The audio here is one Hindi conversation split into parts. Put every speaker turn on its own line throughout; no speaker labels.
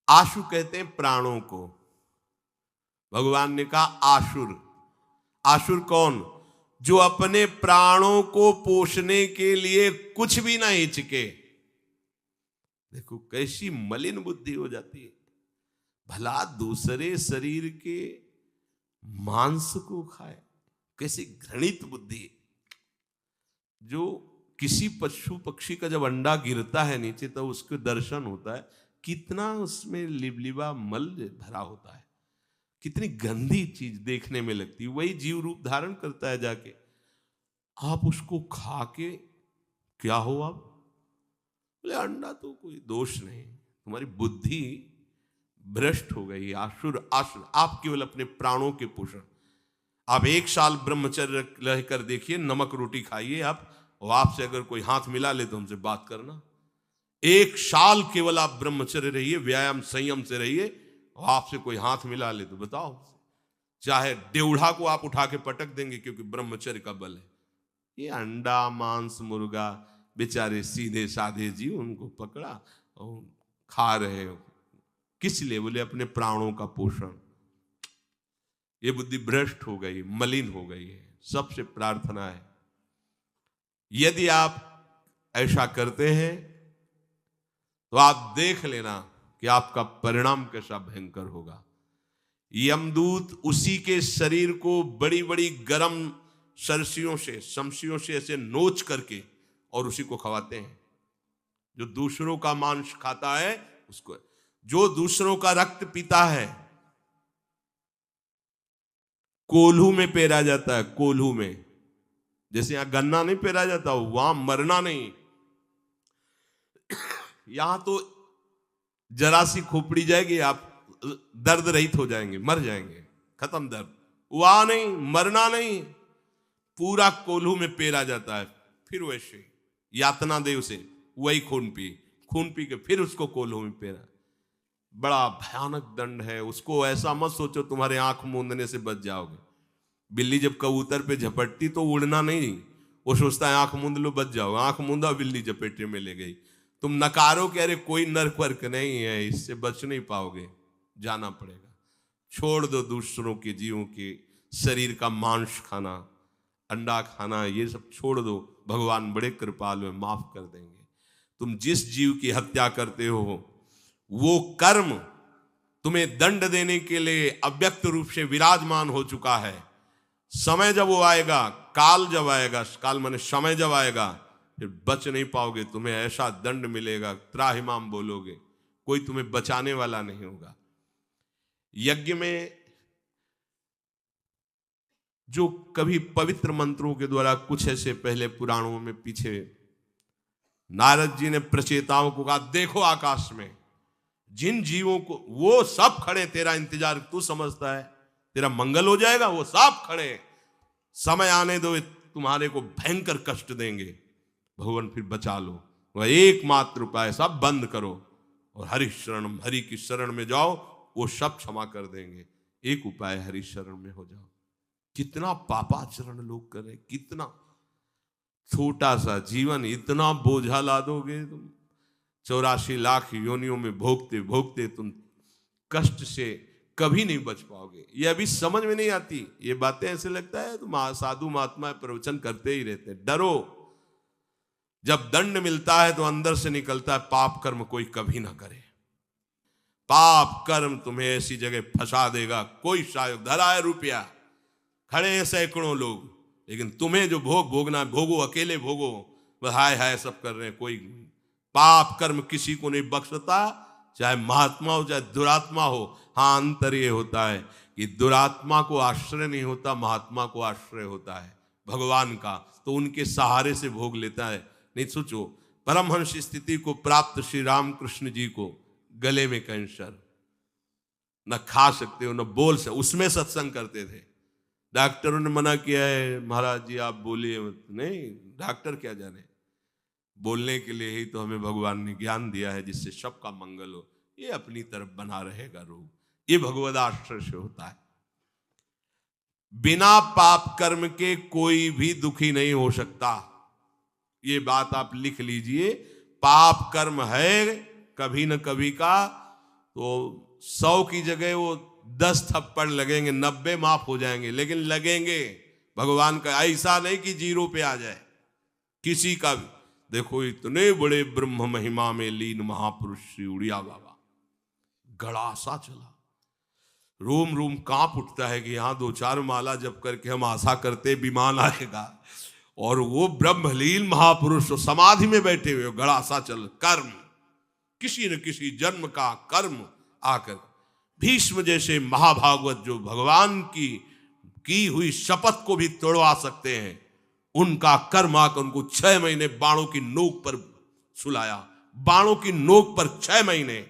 आशु कहते हैं प्राणों को। भगवान ने कहा आशुर। आशुर कौन? जो अपने प्राणों को पोषने के लिए कुछ भी ना हिचके। देखो कैसी मलिन बुद्धि हो जाती है। भला दूसरे शरीर के मांस को खाए, कैसी घृणित बुद्धि। जो किसी पशु पक्षी का जब अंडा गिरता है नीचे तो उसके दर्शन होता है, कितना उसमें लिबलिबा मल भरा होता है, कितनी गंदी चीज देखने में लगती है। वही जीव रूप धारण करता है जाके। आप उसको खा के क्या हो? आप बोले अंडा तो कोई दोष नहीं, तुम्हारी बुद्धि भ्रष्ट हो गई। आशुर आशुर। आप केवल अपने प्राणों के पोषण। आप 1 साल ब्रह्मचर्य रहकर देखिए, नमक रोटी खाइए आप, और आपसे अगर कोई हाथ मिला ले तो हमसे बात करना। 1 साल केवल आप ब्रह्मचर्य रहिए, व्यायाम संयम से रहिए, और आपसे कोई हाथ मिला ले तो बताओ। चाहे देवढ़ा को आप उठा के पटक देंगे, क्योंकि ब्रह्मचर्य का बल है। ये अंडा मांस मुर्गा, बेचारे सीधे साधे जीव, उनको पकड़ा और खा रहे हो। किस लिए? बोले अपने प्राणों का पोषण। ये बुद्धि भ्रष्ट हो गई, मलिन हो गई है। सबसे प्रार्थना है, यदि आप ऐसा करते हैं तो आप देख लेना कि आपका परिणाम कैसा भयंकर होगा। यमदूत उसी के शरीर को बड़ी बड़ी गर्म सरसियों से शमशियों से ऐसे नोच करके और उसी को खवाते हैं। जो दूसरों का मांस खाता है उसको, जो दूसरों का रक्त पीता है, कोल्हू में पेरा जाता है। कोल्हू में, जैसे यहां गन्ना नहीं पेरा जाता, वहां मरना नहीं। यहां तो जरा सी खोपड़ी जाएगी, आप दर्द रहित हो जाएंगे, मर जाएंगे, खत्म दर्द। वहां नहीं, मरना नहीं, पूरा कोल्हू में पेरा जाता है। फिर वैसे यातना दे उसे, वही खून पी के फिर उसको कोल्हू में पेरा। बड़ा भयानक दंड है। उसको ऐसा मत सोचो तुम्हारे आंख मूंदने से बच जाओगे। बिल्ली जब कबूतर पे झपटती तो उड़ना नहीं, वो सोचता है आंख मूंद लो बच जाओ। आंख मूंदा, बिल्ली झपेटे में ले गई। तुम नकारो कि अरे कोई नर्क वर्क नहीं है, इससे बच नहीं पाओगे, जाना पड़ेगा। छोड़ दो दूसरों के जीवों के शरीर का मांस खाना, अंडा खाना, ये सब छोड़ दो। भगवान बड़े कृपालु हैं, माफ कर देंगे। तुम जिस जीव की हत्या करते हो वो कर्म तुम्हें दंड देने के लिए अव्यक्त रूप से विराजमान हो चुका है। समय जब वो आएगा, काल जब आएगा, काल माने समय जब आएगा, फिर बच नहीं पाओगे। तुम्हें ऐसा दंड मिलेगा, त्राहिमाम बोलोगे, कोई तुम्हें बचाने वाला नहीं होगा। यज्ञ में जो कभी पवित्र मंत्रों के द्वारा, कुछ ऐसे पहले पुराणों में पीछे नारद जी ने प्रचेताओं को कहा, देखो आकाश में जिन जीवों को, वो सब खड़े तेरा इंतजार, तू समझता है तेरा मंगल हो जाएगा, वो सब खड़े, समय आने दो, तुम्हारे को भयंकर कष्ट देंगे, भगवान फिर बचा लो। वह एकमात्र उपाय, सब बंद करो और हरि शरण, हरि की शरण में जाओ, वो सब क्षमा कर देंगे। एक उपाय, हरि शरण में हो जाओ। कितना पापाचरण लोग कर रहे, कितना छोटा सा जीवन, इतना बोझा ला दोगे तुम। 84 लाख योनियों में भोगते भोगते तुम कष्ट से कभी नहीं बच पाओगे। ये अभी समझ में नहीं आती ये बातें। ऐसे लगता है तुम साधु महात्मा प्रवचन करते ही रहते। डरो, जब दंड मिलता है तो अंदर से निकलता है, पाप कर्म कोई कभी ना करे। पाप कर्म तुम्हें ऐसी जगह फंसा देगा, कोई शायद धरा है रुपया, खड़े हैं सैकड़ों लोग, लेकिन तुम्हें जो भोग भोगना, भोगो, अकेले भोगो। बस हाय हाय सब कर रहे हैं, कोई पाप कर्म किसी को नहीं बख्शता, चाहे महात्मा हो चाहे दुरात्मा हो। हाँ, अंतर ये होता है कि दुरात्मा को आश्रय नहीं होता, महात्मा को आश्रय होता है भगवान का, तो उनके सहारे से भोग लेता है। नहीं सोचो, परमहंस स्थिति को प्राप्त श्री रामकृष्ण जी को गले में कैंसर, न खा सकते हो न बोल सकते, उसमें सत्संग करते थे। डॉक्टरों ने मना किया है, महाराज जी आप बोलिए मत। नहीं, डॉक्टर क्या जाने, बोलने के लिए ही तो हमें भगवान ने ज्ञान दिया है, जिससे सबका मंगल हो। ये अपनी तरफ बना रहेगा रोग, ये भगवद आश्रय से होता है। बिना पाप कर्म के कोई भी दुखी नहीं हो सकता, ये बात आप लिख लीजिए। पाप कर्म है कभी न कभी का, तो 100 की जगह वो 10 थप्पड़ लगेंगे, 90 माफ हो जाएंगे, लेकिन लगेंगे। भगवान का ऐसा नहीं कि 0 पे आ जाए किसी का भी। देखो इतने बड़े ब्रह्म महिमा में लीन महापुरुष श्री उड़िया बाबा, गड़ासा चला, रोम रोम कांप उठता है कि यहाँ 2-4 माला जप करके हम आशा करते विमान आएगा, और वो ब्रह्मलीन महापुरुष समाधि में बैठे हुए, गड़ासा चल, कर्म किसी न किसी जन्म का कर्म आकर भीष्म जैसे महाभागवत जो भगवान की हुई शपथ को भी तोड़वा सकते हैं, उनका कर्म आकर उनको 6 महीने बाणों की नोक पर सुलाया, बाणों की नोक पर 6 महीने।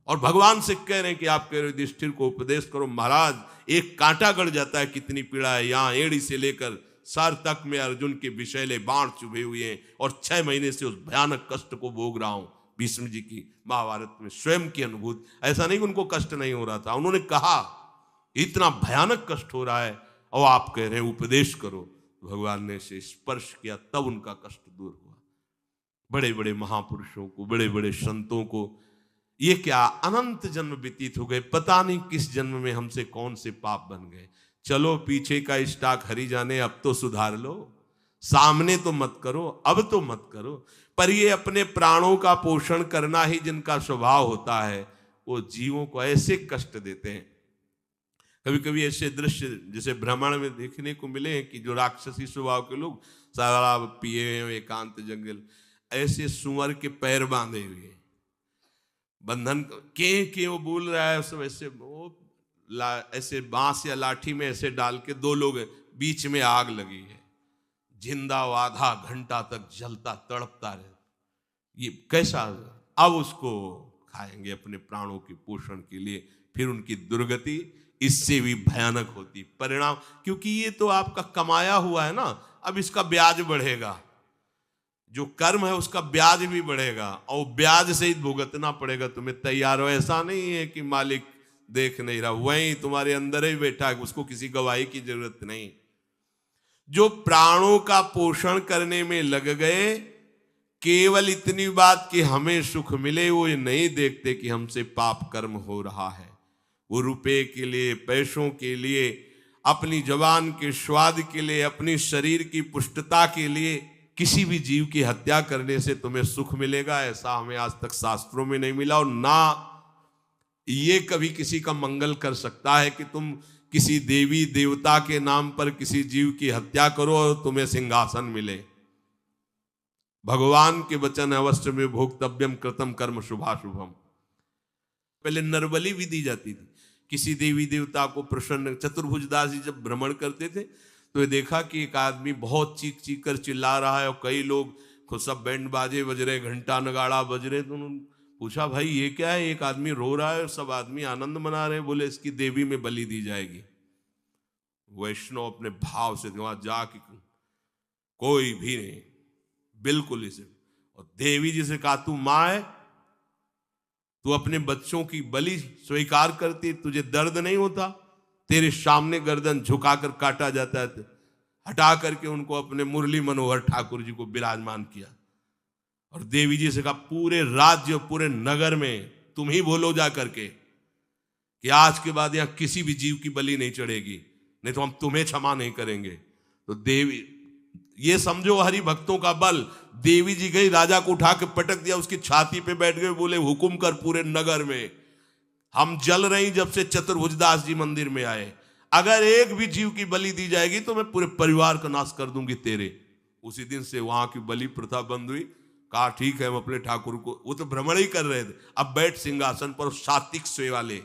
और भगवान से कह रहे हैं कि आप कह रहे युधिष्ठिर को उपदेश करो, महाराज एक कांटा गड़ जाता है कितनी पीड़ा है, यहाँ एड़ी से लेकर सर तक में अर्जुन के विषैले बाण चुभे हुए हैं, और 6 महीने से उस भयानक कष्ट को भोग रहा हूं। भीष्म जी की महाभारत में स्वयं की अनुभूति, ऐसा नहीं कि उनको कष्ट नहीं हो रहा था, उन्होंने कहा इतना भयानक कष्ट हो रहा है और आप कह रहे हैं उपदेश करो। भगवान ने से स्पर्श किया, तब उनका कष्ट दूर हुआ। बड़े बड़े महापुरुषों को, बड़े बड़े संतों को ये क्या अनंत जन्म व्यतीत हो गए, पता नहीं किस जन्म में हमसे कौन से पाप बन गए। चलो पीछे का स्टॉक हरी जाने, अब तो सुधार लो, सामने तो मत करो, अब तो मत करो। पर ये अपने प्राणों का पोषण करना ही जिनका स्वभाव होता है, वो जीवों को ऐसे कष्ट देते हैं। कभी कभी ऐसे दृश्य जैसे भ्रमण में देखने को मिले हैं कि जो राक्षसी स्वभाव के लोग शराब पिए हुए एकांत जंगल, ऐसे सुअर के पैर बांधे हुए बंधन के वो बोल रहा है, सब ऐसे वो ऐसे बांस या लाठी में ऐसे डाल के 2 लोग बीच में आग लगी है, जिंदा वो आधा घंटा तक जलता तड़पता रहे, ये कैसा। अब उसको खाएंगे अपने प्राणों के पोषण के लिए, फिर उनकी दुर्गति इससे भी भयानक होती परिणाम, क्योंकि ये तो आपका कमाया हुआ है ना, अब इसका ब्याज बढ़ेगा, जो कर्म है उसका ब्याज भी बढ़ेगा, और ब्याज से ही भुगतना पड़ेगा। तुम्हें तैयार हो, ऐसा नहीं है कि मालिक देख नहीं रहा, वही तुम्हारे अंदर ही बैठा है, उसको किसी गवाही की जरूरत नहीं। जो प्राणों का पोषण करने में लग गए, केवल इतनी बात कि हमें सुख मिले, वो ये नहीं देखते कि हमसे पाप कर्म हो रहा है। वो रुपए के लिए, पैसों के लिए, अपनी जवान के स्वाद के लिए, अपनी शरीर की पुष्टता के लिए किसी भी जीव की हत्या करने से तुम्हें सुख मिलेगा, ऐसा हमें आज तक शास्त्रों में नहीं मिला। और ना ये कभी किसी का मंगल कर सकता है कि तुम किसी देवी देवता के नाम पर किसी जीव की हत्या करो और तुम्हें सिंहासन मिले। भगवान के वचन अवश्य में भोक्तव्यम कृतम कर्म शुभाशुभम। पहले नरबलि भी दी जाती थी किसी देवी देवता को प्रसन्न। चतुर्भुजदास जी जब भ्रमण करते थे तो ये देखा कि एक आदमी बहुत चीख चीख कर चिल्ला रहा है और कई लोग खुद सब बैंड बाजे बज रहे, घंटा नगाड़ा बज रहे। तो उन्होंने पूछा भाई ये क्या है, एक आदमी रो रहा है और सब आदमी आनंद मना रहे। बोले इसकी देवी में बलि दी जाएगी। वैष्णव अपने भाव से वहां जाके कोई भी नहीं, बिल्कुल इसे, और देवी जी से कहा तू मां है, तू अपने बच्चों की बलि स्वीकार करती, तुझे दर्द नहीं होता? तेरे सामने गर्दन झुकाकर काटा जाता है, हटा करके उनको अपने मुरली मनोहर ठाकुर जी को विराजमान किया। और देवी जी से कहा पूरे राज्य पूरे नगर में तुम ही बोलो जा करके कि आज के बाद यहां किसी भी जीव की बलि नहीं चढ़ेगी, नहीं तो हम तुम्हें क्षमा नहीं करेंगे। तो देवी, ये समझो हरि भक्तों का बल। देवी जी गई, राजा को उठा के पटक दिया, उसकी छाती पे बैठ गए, बोले हुकुम कर पूरे नगर में, हम जल रही जब से चतुर्भुजदास जी मंदिर में आए, अगर एक भी जीव की बलि दी जाएगी तो मैं पूरे परिवार का नाश कर दूंगी तेरे। उसी दिन से वहां की बलि प्रथा बंद हुई। कहा ठीक है हम अपने ठाकुर को, वो तो भ्रमण ही कर रहे थे, अब बैठ सिंहासन पर सात्विक सेवा ले,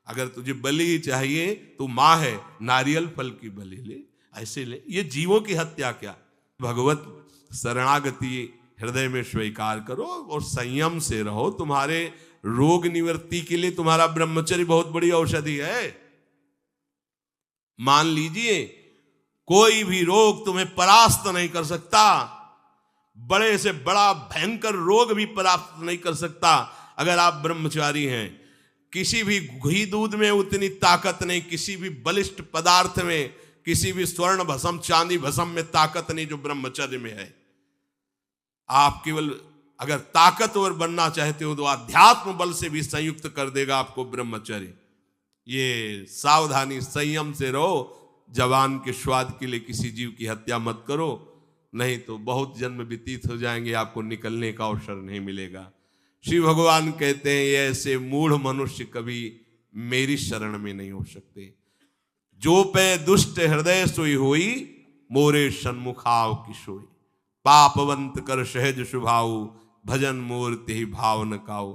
अगर तुझे बलि चाहिए तो मां है, नारियल फल की बलि ले, ऐसे ले। ये जीवों की हत्या क्या? भगवत शरणागति हृदय में स्वीकार करो और संयम से रहो। तुम्हारे रोग निवृत्ति के लिए तुम्हारा ब्रह्मचर्य बहुत बड़ी औषधि है। मान लीजिए कोई भी रोग तुम्हें परास्त नहीं कर सकता, बड़े से बड़ा भयंकर रोग भी परास्त नहीं कर सकता अगर आप ब्रह्मचारी हैं। किसी भी घी दूध में उतनी ताकत नहीं, किसी भी बलिष्ठ पदार्थ में, किसी भी स्वर्ण भस्म चांदी भस्म में ताकत नहीं जो ब्रह्मचर्य में है। आप केवल अगर ताकतवर बनना चाहते हो तो अध्यात्म बल से भी संयुक्त कर देगा आपको ब्रह्मचर्य। ये सावधानी, संयम से रहो। जवान के स्वाद के लिए किसी जीव की हत्या मत करो, नहीं तो बहुत जन्म व्यतीत हो जाएंगे, आपको निकलने का अवसर नहीं मिलेगा। श्री भगवान कहते हैं ये ऐसे मूढ़ मनुष्य कभी मेरी शरण में नहीं हो सकते। जो पे दुष्ट हृदय सोई होई, मोरे सन्मुखाव की सोई। पापवंत कर सहज स्वभाव, भजन मूर्ति ही भाव न काओ।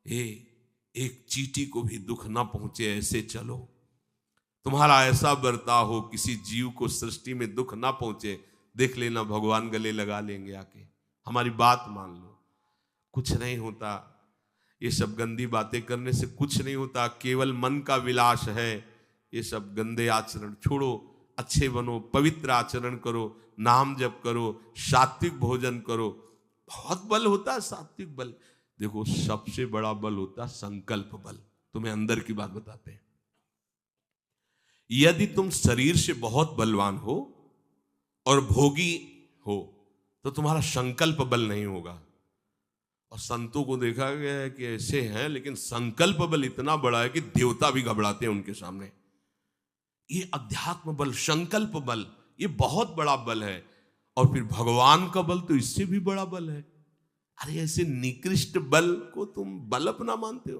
एक चींटी को भी दुख ना पहुंचे ऐसे चलो। तुम्हारा ऐसा बर्ताव हो, किसी जीव को सृष्टि में दुख ना पहुंचे, देख लेना भगवान गले लगा लेंगे आके। हमारी बात मान लो, कुछ नहीं होता। ये सब गंदी बातें करने से कुछ नहीं होता, केवल मन का विलास है। ये सब गंदे आचरण छोड़ो, अच्छे बनो, पवित्र आचरण करो, नाम जप करो, सात्विक भोजन करो। बहुत बल होता है सात्विक बल। देखो सबसे बड़ा बल होता है संकल्प बल। तुम्हें अंदर की बात बताते हैं। यदि तुम शरीर से बहुत बलवान हो और भोगी हो तो तुम्हारा संकल्प बल नहीं होगा। और संतों को देखा गया है कि ऐसे हैं, लेकिन संकल्प बल इतना बड़ा है कि देवता भी घबराते हैं उनके सामने। ये अध्यात्म बल, संकल्प बल, ये बहुत बड़ा बल है। और फिर भगवान का बल तो इससे भी बड़ा बल है। अरे ऐसे निकृष्ट बल को तुम बल अपना मानते हो।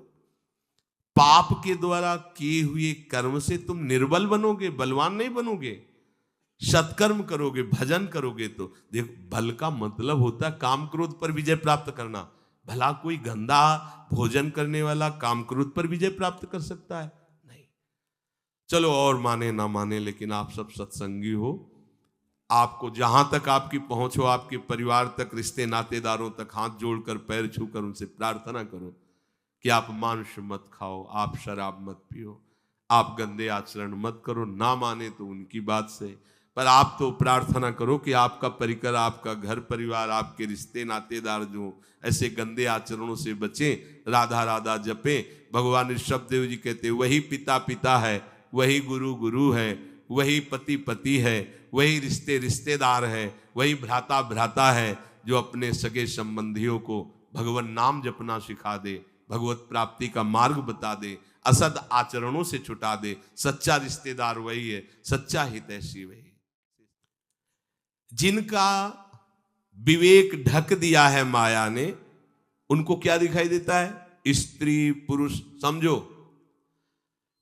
पाप के द्वारा किए हुए कर्म से तुम निर्बल बनोगे, बलवान नहीं बनोगे। सत्कर्म करोगे, भजन करोगे तो देखो बल का मतलब होता है काम क्रोध पर विजय प्राप्त करना। भला कोई गंदा भोजन करने वाला काम क्रोध पर विजय प्राप्त कर सकता है? नहीं। चलो और माने ना माने, लेकिन आप सब सत्संगी हो। आपको जहां तक आपकी पहुंच हो, आपके परिवार तक, रिश्ते नातेदारों तक हाथ जोड़कर पैर छूकर उनसे प्रार्थना करो कि आप मांस मत खाओ, आप शराब मत पियो, आप गंदे आचरण मत करो। ना माने तो उनकी बात से, पर आप तो प्रार्थना करो कि आपका परिकर, आपका घर परिवार, आपके रिश्ते नातेदार जो ऐसे गंदे आचरणों से बचें, राधा राधा जपें। भगवान ऋषभदेव जी कहते वही पिता पिता है, वही गुरु गुरु है, वही पति पति है, वही रिश्ते रिश्तेदार है, वही भ्राता भ्राता है, जो अपने सगे संबंधियों को भगवान नाम जपना सिखा दे, भगवत प्राप्ति का मार्ग बता दे, असद आचरणों से छुटा दे। सच्चा रिश्तेदार वही है, सच्चा हितैषी वही। जिनका विवेक ढक दिया है माया ने, उनको क्या दिखाई देता है? स्त्री पुरुष। समझो,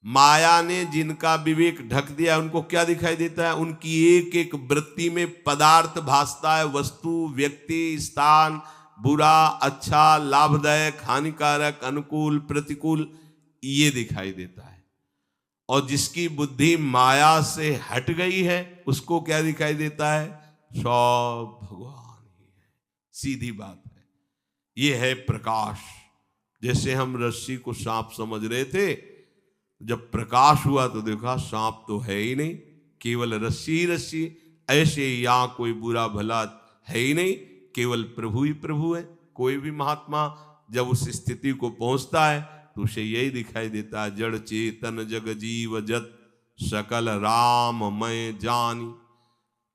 माया ने जिनका विवेक ढक दिया उनको क्या दिखाई देता है? उनकी एक एक वृत्ति में पदार्थ भासता है, वस्तु, व्यक्ति, स्थान, बुरा, अच्छा, लाभदायक, हानिकारक, अनुकूल, प्रतिकूल, ये दिखाई देता है। और जिसकी बुद्धि माया से हट गई है उसको क्या दिखाई देता है? सब भगवान ही है। सीधी बात है। ये है प्रकाश। जैसे हम रस्सी को सांप समझ रहे थे, जब प्रकाश हुआ तो देखा सांप तो है ही नहीं, केवल रस्सी ही रस्सी। ऐसे यहाँ कोई बुरा भला है ही नहीं, केवल प्रभु ही प्रभु है। कोई भी महात्मा जब उस स्थिति को पहुंचता है तो उसे यही दिखाई देता है, जड़ चेतन जग जीव जत सकल राम मैं जानी,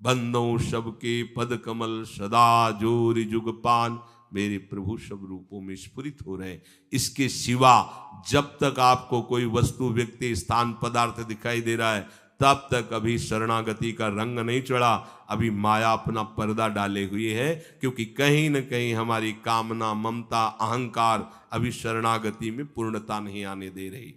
बंदों सबके पद कमल सदा जोरि जुग पान। मेरे प्रभु सब रूपों में स्फुरित हो रहे। इसके सिवा जब तक आपको कोई वस्तु, व्यक्ति, स्थान, पदार्थ दिखाई दे रहा है, तब तक अभी शरणागति का रंग नहीं चढ़ा। अभी माया अपना पर्दा डाले हुए है, क्योंकि कहीं न कहीं हमारी कामना, ममता, अहंकार अभी शरणागति में पूर्णता नहीं आने दे रही।